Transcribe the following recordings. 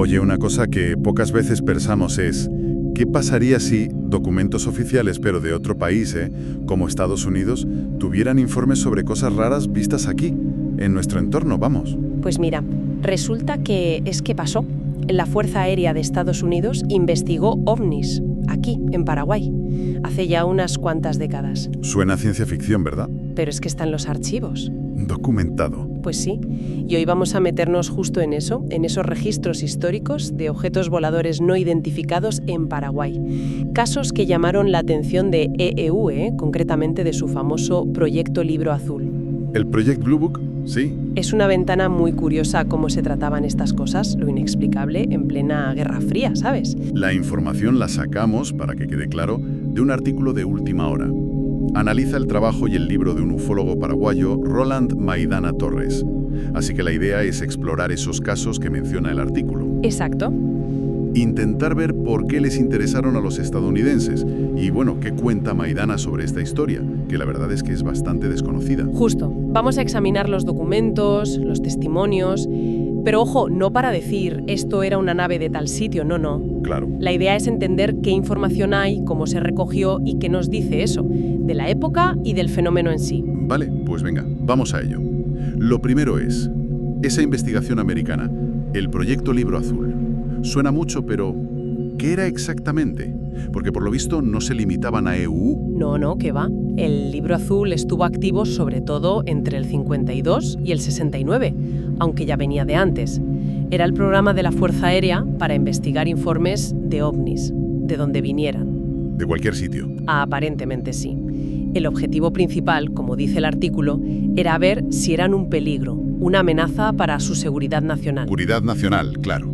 Oye, una cosa que pocas veces pensamos es, ¿qué pasaría si documentos oficiales, pero de otro país, como Estados Unidos, tuvieran informes sobre cosas raras vistas aquí, en nuestro entorno, vamos? Pues mira, resulta que pasó. La Fuerza Aérea de Estados Unidos investigó ovnis, aquí, en Paraguay, hace ya unas cuantas décadas. Suena a ciencia ficción, ¿verdad? Pero es que están los archivos. Documentado. Pues sí, y hoy vamos a meternos justo en eso, en esos registros históricos de objetos voladores no identificados en Paraguay. Casos que llamaron la atención de EEU, concretamente de su famoso Proyecto Libro Azul. ¿El Project Blue Book? Sí. Es una ventana muy curiosa cómo se trataban estas cosas, lo inexplicable, en plena Guerra Fría, ¿sabes? La información la sacamos, para que quede claro, de un artículo de última hora. Analiza el trabajo y el libro de un ufólogo paraguayo, Roland Maidana Torres. Así que la idea es explorar esos casos que menciona el artículo. Exacto. Intentar ver por qué les interesaron a los estadounidenses y, bueno, qué cuenta Maidana sobre esta historia, que la verdad es que es bastante desconocida. Justo. Vamos a examinar los documentos, los testimonios, pero ojo, no para decir esto era una nave de tal sitio, no. Claro. La idea es entender qué información hay, cómo se recogió y qué nos dice eso, de la época y del fenómeno en sí. Vale, pues venga, vamos a ello. Lo primero es, esa investigación americana, el Proyecto Libro Azul. Suena mucho, pero ¿qué era exactamente? Porque por lo visto no se limitaban a EEU. No, ¿qué va? El Libro Azul estuvo activo sobre todo entre el 52 y el 69, aunque ya venía de antes. Era el programa de la Fuerza Aérea para investigar informes de ovnis, de donde vinieran. De cualquier sitio. Aparentemente sí. El objetivo principal, como dice el artículo, era ver si eran un peligro, una amenaza para su seguridad nacional. Seguridad nacional, claro.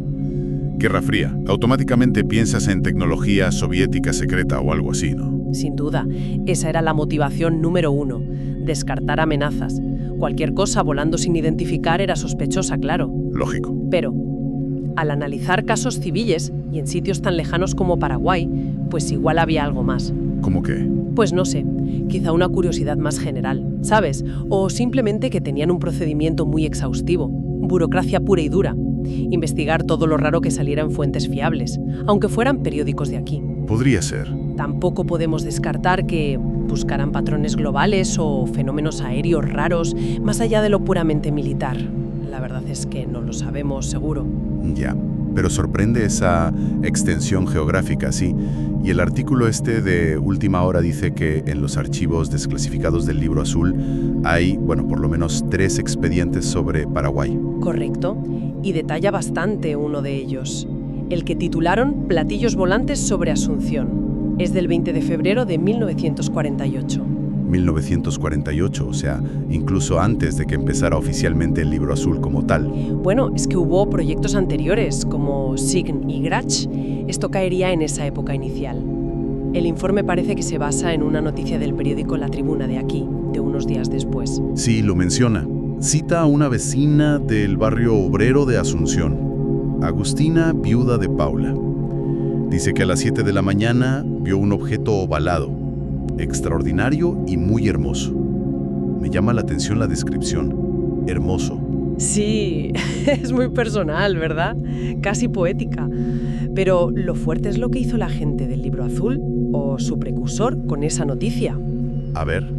Guerra Fría. Automáticamente piensas en tecnología soviética secreta o algo así, ¿no? Sin duda, esa era la motivación número 1, descartar amenazas. Cualquier cosa volando sin identificar era sospechosa, claro. Lógico. Pero, al analizar casos civiles y en sitios tan lejanos como Paraguay, pues igual había algo más. ¿Cómo qué? Pues no sé, quizá una curiosidad más general, ¿sabes? O simplemente que tenían un procedimiento muy exhaustivo, burocracia pura y dura. Investigar todo lo raro que saliera en fuentes fiables, aunque fueran periódicos de aquí. Podría ser. Tampoco podemos descartar que buscaran patrones globales o fenómenos aéreos raros más allá de lo puramente militar. La verdad es que no lo sabemos seguro. Ya, pero sorprende esa extensión geográfica, sí. Y el artículo este de última hora dice que en los archivos desclasificados del Libro Azul hay, por lo menos 3 expedientes sobre Paraguay. Correcto, y detalla bastante uno de ellos. El que titularon Platillos volantes sobre Asunción. Es del 20 de febrero de 1948. 1948, o sea, incluso antes de que empezara oficialmente el Libro Azul como tal. Bueno, es que hubo proyectos anteriores, como SIGN y Grach. Esto caería en esa época inicial. El informe parece que se basa en una noticia del periódico La Tribuna de aquí, de unos días después. Sí, lo menciona. Cita a una vecina del barrio obrero de Asunción, Agustina, viuda de Paula. Dice que a las 7 de la mañana vio un objeto ovalado, extraordinario y muy hermoso. Me llama la atención la descripción. Hermoso. Sí, es muy personal, ¿verdad? Casi poética. Pero lo fuerte es lo que hizo la gente del Libro Azul, o su precursor, con esa noticia. A ver.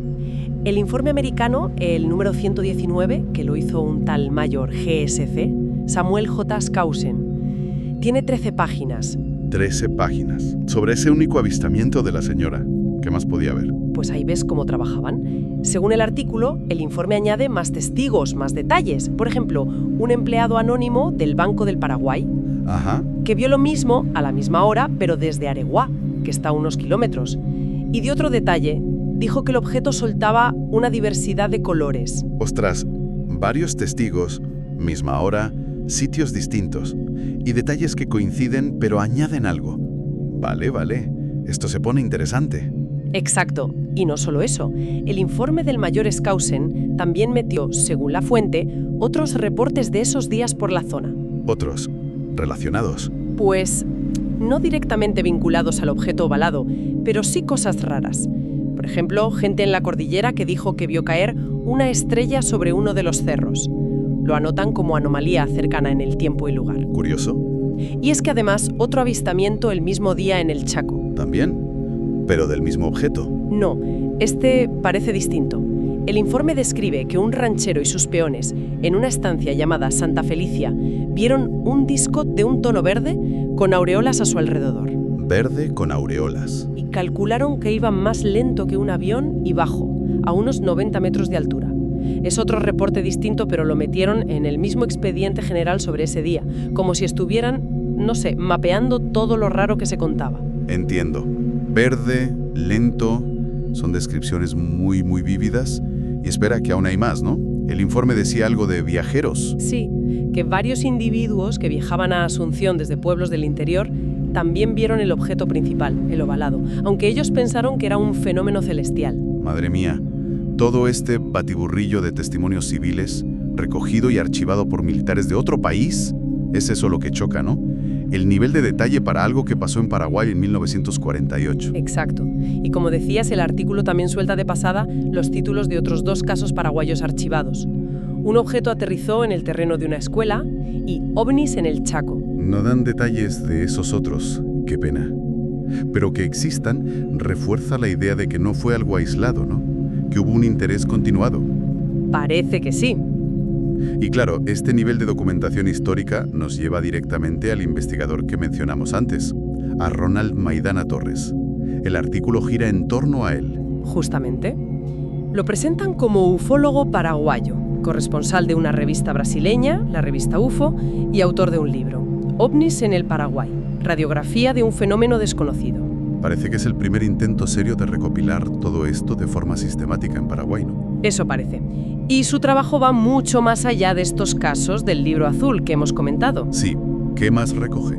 El informe americano, el número 119, que lo hizo un tal mayor GSC, Samuel J. Skousen, tiene 13 páginas. 13 páginas. Sobre ese único avistamiento de la señora. ¿Qué más podía haber? Pues ahí ves cómo trabajaban. Según el artículo, el informe añade más testigos, más detalles. Por ejemplo, un empleado anónimo del Banco del Paraguay, Ajá. que vio lo mismo a la misma hora, pero desde Areguá, que está a unos kilómetros. Y de otro detalle, dijo que el objeto soltaba una diversidad de colores. Ostras, varios testigos, misma hora, sitios distintos y detalles que coinciden pero añaden algo. Vale. Esto se pone interesante. Exacto. Y no solo eso. El informe del mayor Skousen también metió, según la fuente, otros reportes de esos días por la zona. Otros, relacionados. Pues no directamente vinculados al objeto ovalado, pero sí cosas raras. Por ejemplo, gente en la cordillera que dijo que vio caer una estrella sobre uno de los cerros. Lo anotan como anomalía cercana en el tiempo y lugar. Curioso. Y es que además otro avistamiento el mismo día en el Chaco. ¿También? ¿Pero del mismo objeto? No, este parece distinto. El informe describe que un ranchero y sus peones, en una estancia llamada Santa Felicia, vieron un disco de un tono verde con aureolas a su alrededor. Verde con aureolas. Y calcularon que iba más lento que un avión y bajo, a unos 90 metros de altura. Es otro reporte distinto, pero lo metieron en el mismo expediente general sobre ese día, como si estuvieran, no sé, mapeando todo lo raro que se contaba. Entiendo. Verde, lento, son descripciones muy vívidas. Y espera que aún hay más, ¿no? El informe decía algo de viajeros. Sí, que varios individuos que viajaban a Asunción desde pueblos del interior también vieron el objeto principal, el ovalado, aunque ellos pensaron que era un fenómeno celestial. Madre mía, todo este batiburrillo de testimonios civiles, recogido y archivado por militares de otro país, es eso lo que choca, ¿no? El nivel de detalle para algo que pasó en Paraguay en 1948. Exacto. Y como decías, el artículo también suelta de pasada los títulos de otros 2 casos paraguayos archivados. Un objeto aterrizó en el terreno de una escuela y ovnis en el Chaco. No dan detalles de esos otros, qué pena. Pero que existan refuerza la idea de que no fue algo aislado, ¿no? Que hubo un interés continuado. Parece que sí. Y claro, este nivel de documentación histórica nos lleva directamente al investigador que mencionamos antes, a Ronald Maidana Torres. El artículo gira en torno a él. Justamente. Lo presentan como ufólogo paraguayo, corresponsal de una revista brasileña, la revista UFO, y autor de un libro, OVNIs en el Paraguay, radiografía de un fenómeno desconocido. Parece que es el primer intento serio de recopilar todo esto de forma sistemática en Paraguay, ¿no? Eso parece. Y su trabajo va mucho más allá de estos casos del libro azul que hemos comentado. Sí, ¿qué más recoge?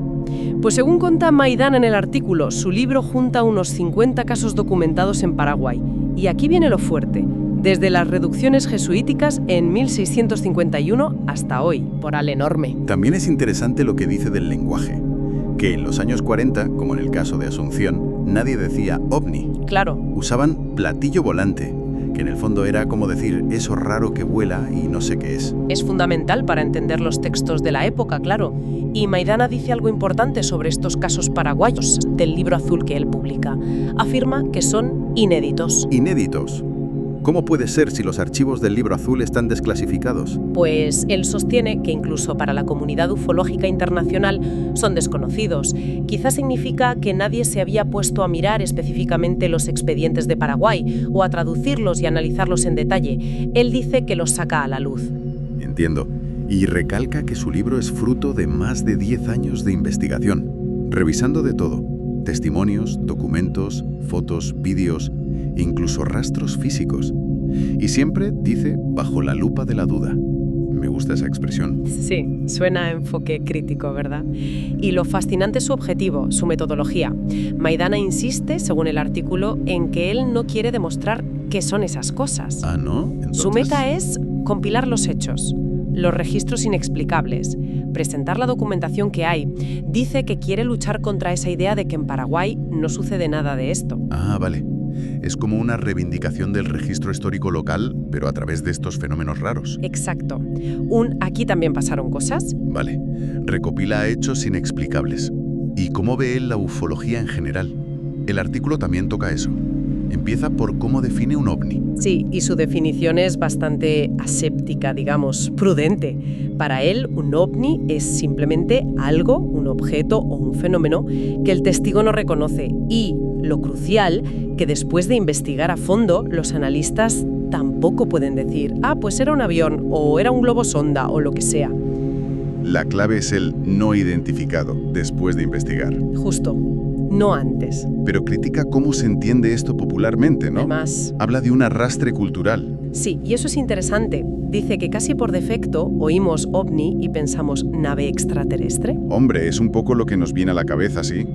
Pues según cuenta Maidana en el artículo, su libro junta unos 50 casos documentados en Paraguay. Y aquí viene lo fuerte. Desde las reducciones jesuíticas en 1651 hasta hoy, por al enorme. También es interesante lo que dice del lenguaje, que en los años 40, como en el caso de Asunción, nadie decía ovni. Claro. Usaban platillo volante, que en el fondo era como decir eso raro que vuela y no sé qué es. Es fundamental para entender los textos de la época, claro. Y Maidana dice algo importante sobre estos casos paraguayos del libro azul que él publica. Afirma que son inéditos. ¿Inéditos? ¿Cómo puede ser si los archivos del libro azul están desclasificados? Pues él sostiene que incluso para la comunidad ufológica internacional son desconocidos. Quizás significa que nadie se había puesto a mirar específicamente los expedientes de Paraguay o a traducirlos y analizarlos en detalle. Él dice que los saca a la luz. Entiendo. Y recalca que su libro es fruto de más de 10 años de investigación, revisando de todo: testimonios, documentos, fotos, vídeos, incluso rastros físicos. Y siempre, dice, bajo la lupa de la duda. Me gusta esa expresión. Sí, suena a enfoque crítico, ¿verdad? Y lo fascinante es su objetivo, su metodología. Maidana insiste, según el artículo, en que él no quiere demostrar qué son esas cosas. Ah, ¿no? Entonces... Su meta es compilar los hechos, los registros inexplicables, presentar la documentación que hay. Dice que quiere luchar contra esa idea de que en Paraguay no sucede nada de esto. Ah, vale. Es como una reivindicación del registro histórico local, pero a través de estos fenómenos raros. Exacto. Aquí también pasaron cosas. Vale. Recopila hechos inexplicables. ¿Y cómo ve él la ufología en general? El artículo también toca eso. Empieza por cómo define un ovni. Sí, y su definición es bastante aséptica, digamos, prudente. Para él, un ovni es simplemente algo, un objeto o un fenómeno que el testigo no reconoce. Y, lo crucial, que después de investigar a fondo, los analistas tampoco pueden decir, pues era un avión, o era un globo sonda, o lo que sea. La clave es el no identificado, después de investigar. Justo. No antes. Pero critica cómo se entiende esto popularmente, ¿no? Además, habla de un arrastre cultural. Sí, y eso es interesante. Dice que casi por defecto oímos ovni y pensamos nave extraterrestre. Hombre, es un poco lo que nos viene a la cabeza, ¿sí?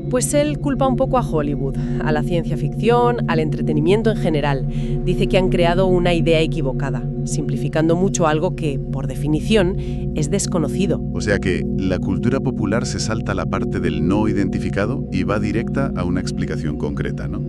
Pues él culpa un poco a Hollywood, a la ciencia ficción, al entretenimiento en general. Dice que han creado una idea equivocada, simplificando mucho algo que, por definición, es desconocido. O sea que la cultura popular se salta la parte del no identificado y va directa a una explicación concreta, ¿no?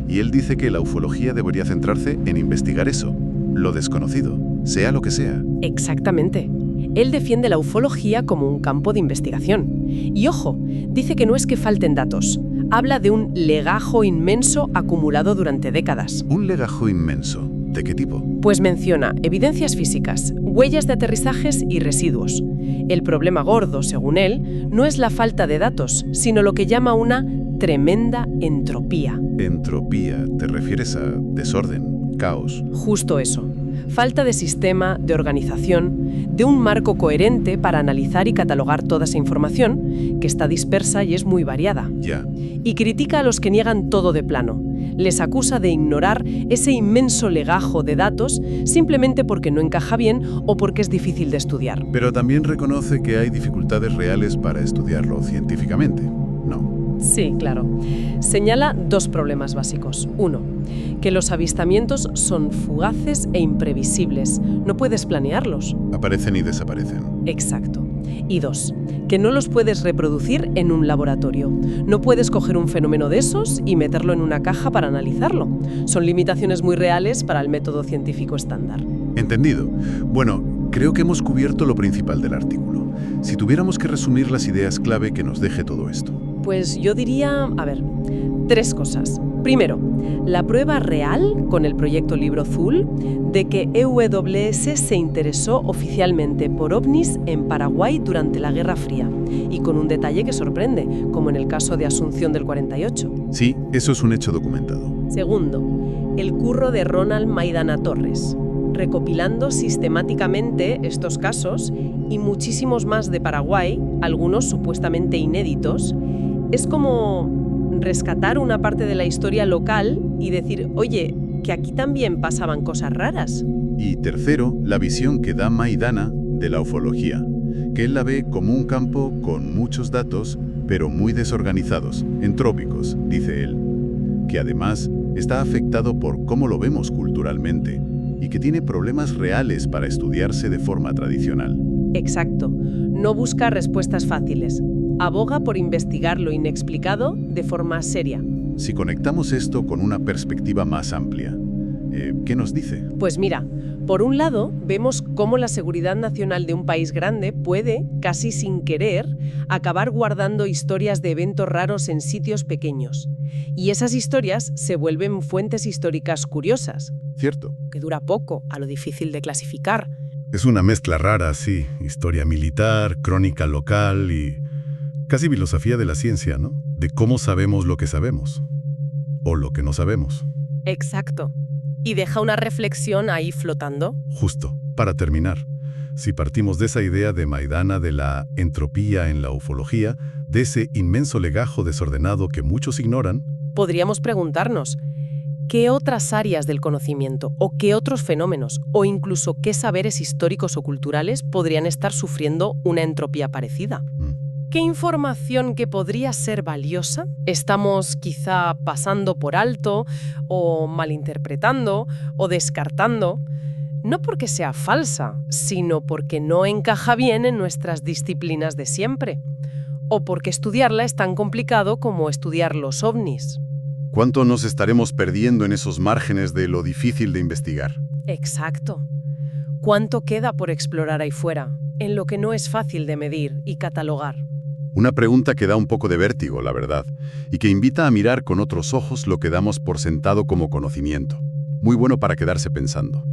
Y él dice que la ufología debería centrarse en investigar eso, lo desconocido, sea lo que sea. Exactamente. Él defiende la ufología como un campo de investigación. Y ojo, dice que no es que falten datos. Habla de un legajo inmenso acumulado durante décadas. ¿Un legajo inmenso? ¿De qué tipo? Pues menciona evidencias físicas, huellas de aterrizajes y residuos. El problema gordo, según él, no es la falta de datos, sino lo que llama una tremenda entropía. Entropía, ¿te refieres a desorden, caos? Justo eso. Falta de sistema, de organización, de un marco coherente para analizar y catalogar toda esa información, que está dispersa y es muy variada. Ya. Y critica a los que niegan todo de plano. Les acusa de ignorar ese inmenso legajo de datos simplemente porque no encaja bien o porque es difícil de estudiar. Pero también reconoce que hay dificultades reales para estudiarlo científicamente, ¿no? Sí, claro. Señala dos problemas básicos. Uno, que los avistamientos son fugaces e imprevisibles. No puedes planearlos. Aparecen y desaparecen. Exacto. Y dos, que no los puedes reproducir en un laboratorio. No puedes coger un fenómeno de esos y meterlo en una caja para analizarlo. Son limitaciones muy reales para el método científico estándar. Entendido. Bueno, creo que hemos cubierto lo principal del artículo. Si tuviéramos que resumir las ideas clave que nos deje todo esto. Pues yo diría, tres cosas. Primero, la prueba real, con el proyecto Libro Azul, de que EWS se interesó oficialmente por ovnis en Paraguay durante la Guerra Fría, y con un detalle que sorprende, como en el caso de Asunción del 48. Sí, eso es un hecho documentado. Segundo, el curro de Ronald Maidana Torres, recopilando sistemáticamente estos casos y muchísimos más de Paraguay, algunos supuestamente inéditos. Es como rescatar una parte de la historia local y decir, oye, que aquí también pasaban cosas raras. Y tercero, la visión que da Maidana de la ufología, que él la ve como un campo con muchos datos, pero muy desorganizados, entrópicos, dice él, que además está afectado por cómo lo vemos culturalmente y que tiene problemas reales para estudiarse de forma tradicional. Exacto. No busca respuestas fáciles. Aboga por investigar lo inexplicado de forma seria. Si conectamos esto con una perspectiva más amplia, ¿qué nos dice? Pues mira, por un lado, vemos cómo la seguridad nacional de un país grande puede, casi sin querer, acabar guardando historias de eventos raros en sitios pequeños. Y esas historias se vuelven fuentes históricas curiosas. Cierto. Que dura poco, a lo difícil de clasificar. Es una mezcla rara, sí. Historia militar, crónica local y casi filosofía de la ciencia, ¿no? De cómo sabemos lo que sabemos. O lo que no sabemos. Exacto. Y deja una reflexión ahí flotando. Justo, para terminar, si partimos de esa idea de Maidana de la entropía en la ufología, de ese inmenso legajo desordenado que muchos ignoran, podríamos preguntarnos, ¿qué otras áreas del conocimiento o qué otros fenómenos o incluso qué saberes históricos o culturales podrían estar sufriendo una entropía parecida? ¿Qué información que podría ser valiosa estamos quizá pasando por alto o malinterpretando o descartando? No porque sea falsa, sino porque no encaja bien en nuestras disciplinas de siempre. O porque estudiarla es tan complicado como estudiar los ovnis. ¿Cuánto nos estaremos perdiendo en esos márgenes de lo difícil de investigar? Exacto. ¿Cuánto queda por explorar ahí fuera, en lo que no es fácil de medir y catalogar? Una pregunta que da un poco de vértigo, la verdad, y que invita a mirar con otros ojos lo que damos por sentado como conocimiento. Muy bueno para quedarse pensando.